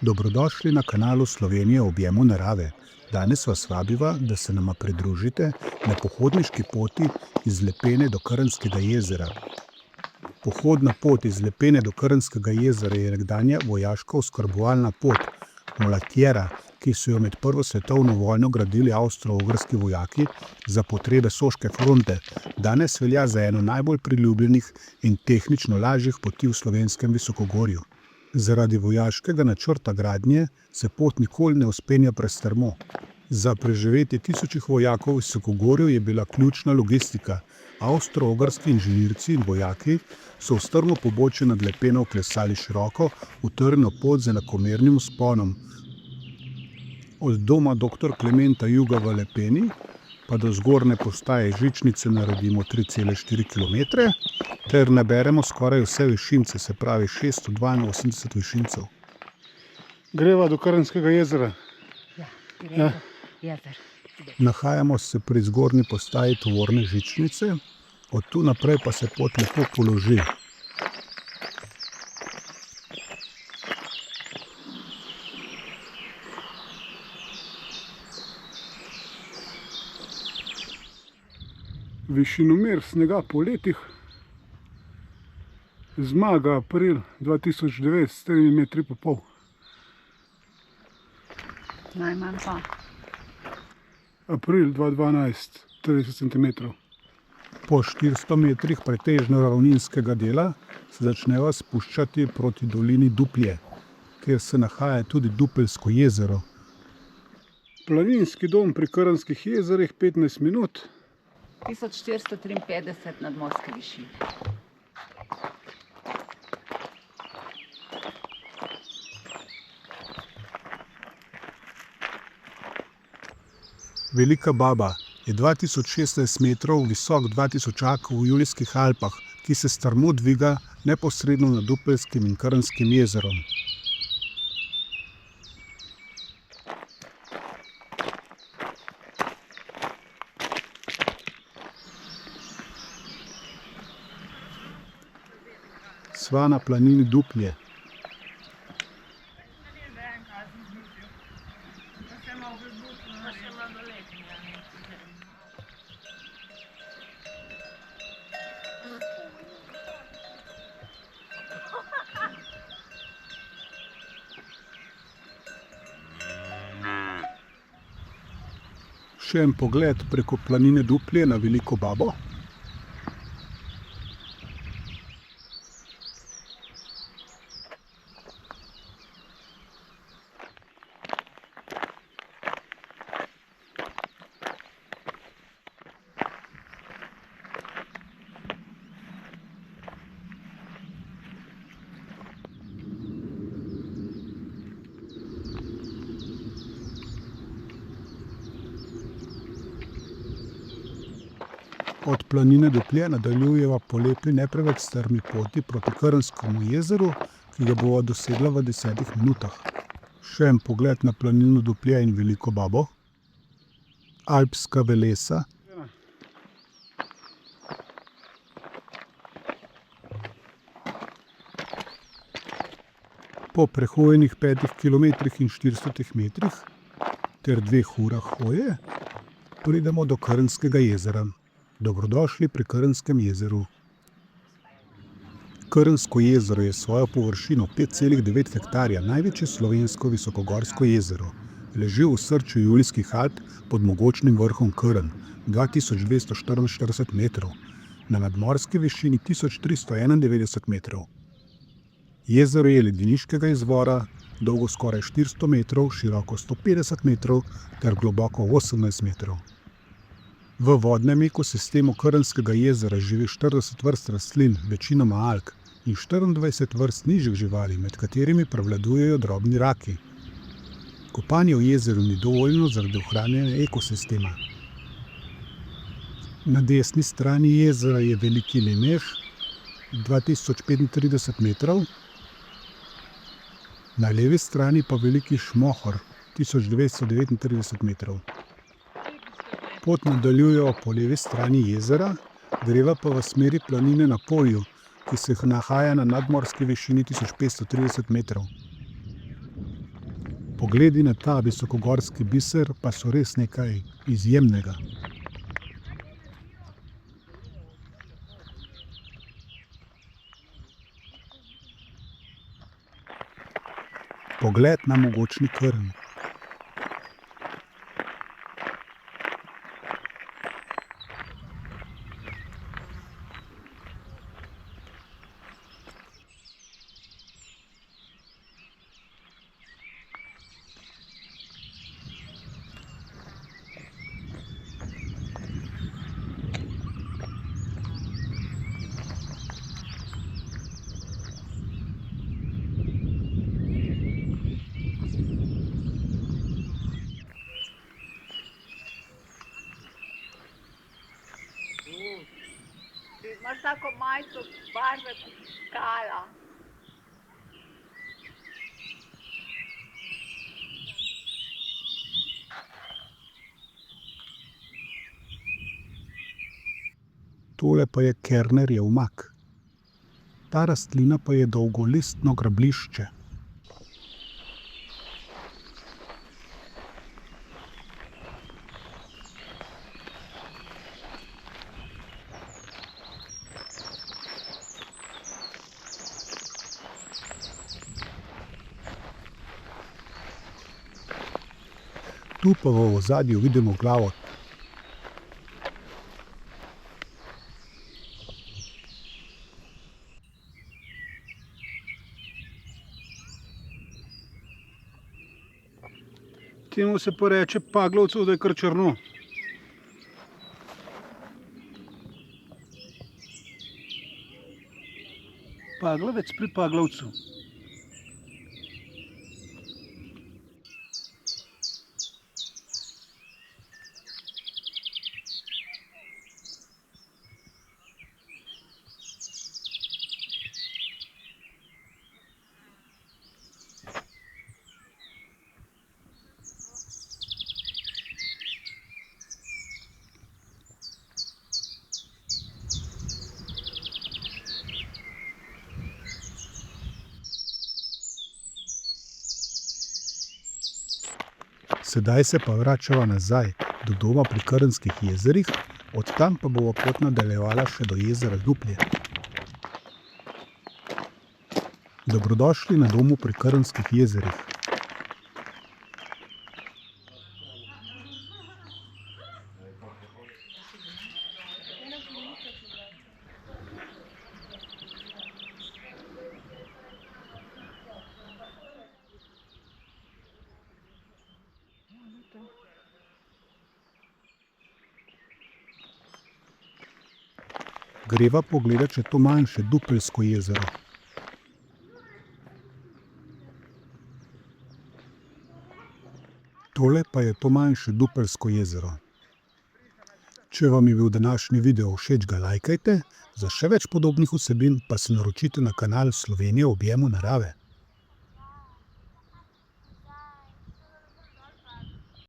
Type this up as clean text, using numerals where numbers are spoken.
Dobrodošli na kanalu Slovenija v objemu narave. Danes vas vabiva, da se nama pridružite na pohodniški poti iz Lepene do Krnskega jezera. Pohodna pot iz Lepene do Krnskega jezera je nekdanja vojaška oskrbovalna pot Mulatjera, ki so jo med Prvo svetovno vojno gradili avstro-ogrski vojaki za potrebe Soške fronte. Danes velja za eno najbolj priljubljenih in tehnično lažjih poti v slovenskem visokogorju. Zaradi vojaškega načrta gradnje se pot nikoli ne vzpenja prestrmo. Za preživetje tisočih vojakov v visokogorju je bila ključna logistika. Avstro-ogrski inženirci in vojaki so v strmo pobočje nad Lepeno vklesali široko, utrjeno pot z enakomernim vzponom. Od doma dr. Klementa Juga v Lepeni pa do zgornje postaje žičnice naredimo 3,4 km ter naberemo skoraj vse višince, se pravi 682 višincev. Greva do Krnskega jezera. Ja, jezer. Nahajamo se pri zgornji postaji tovorne žičnice, od tu naprej pa se pot lepo položi. Višinomer snega po letih. Zmaga april 2009 s 3,5 m. Najmanj pa. April 2012 30 cm. Po 400 metrih pretežno ravninskega dela se začneva spuščati proti dolini Duplje, kjer se nahaja tudi Dupeljsko jezero. Planinski dom pri Krnskih jezerih 15 minut. 1453 nadmorske višine. Velika Baba je 2016 metrov visok 2000 v Julijskih Alpah, ki se strmo dviga neposredno nad Dupeljskim in Krnskim jezerom. Sva na planini Duplje. Še en pogled preko planine Duplje na Veliko Babo. Od planine Duplje nadaljujeva po lepi, ne preveč strmi poti proti Krnskemu jezeru, ki ga bova dosegla v 10 minutah. Še en pogled na planino Duplje in Veliko Babo. Alpska Velesa. Po prehojenih 5 km in 400 metrih ter 2 urah hoje pridemo do Krnskega jezera. Dobrodošli pri Krnskem jezeru. Krnsko jezero je svojo površino 5,9 hektarja največje slovensko visokogorsko jezero. Leži v srču Julijskih Alp pod mogočnim vrhom Krn, 2244 metrov, na nadmorski višini 1391 metrov. Jezero je ledeniškega izvora, dolgo skoraj 400 metrov, široko 150 metrov ter globoko 18 metrov. V vodnem ekosistemu Krnskega jezera živi 40 vrst rastlin, večinoma alg, in 24 vrst nižjih živali, med katerimi prevladujejo drobni raki. Kopanje v jezeru ni dovoljno zaradi ohranjanja ekosistema. Na desni strani jezera je Veliki Lemež, 2035 metrov, na levi strani pa Veliki Šmohor, 1939 metrov. Pot nadaljujeva po levi strani jezera, greva pa v smeri planine na Polju, ki se nahaja na nadmorski višini 1530 metrov. Pogledi na ta visokogorski biser pa so res nekaj izjemnega. Pogled na mogočni Krn. Imaš tako majico barve skala. Tole pa je Kernerjev mak. Ta rastlina pa je dolgolistno grablišče. Tu pa v ozadju vidimo glavo. Temu se pa reče paglovcu, da je kar črno. Paglavec pri paglavcu. Sedaj se pa vračava nazaj do doma pri Krnskih jezerih, od tam pa bova pot nadaljevala še do jezera Duplje. Dobrodošli na domu pri Krnskih jezerih. Greva pogledat še to manjše Dupeljsko jezero. Tole pa je to manjše Dupeljsko jezero. Če vam je bil današnji video všeč, ga lajkajte, za še več podobnih vsebin pa se naročite na kanal Slovenija v objemu narave.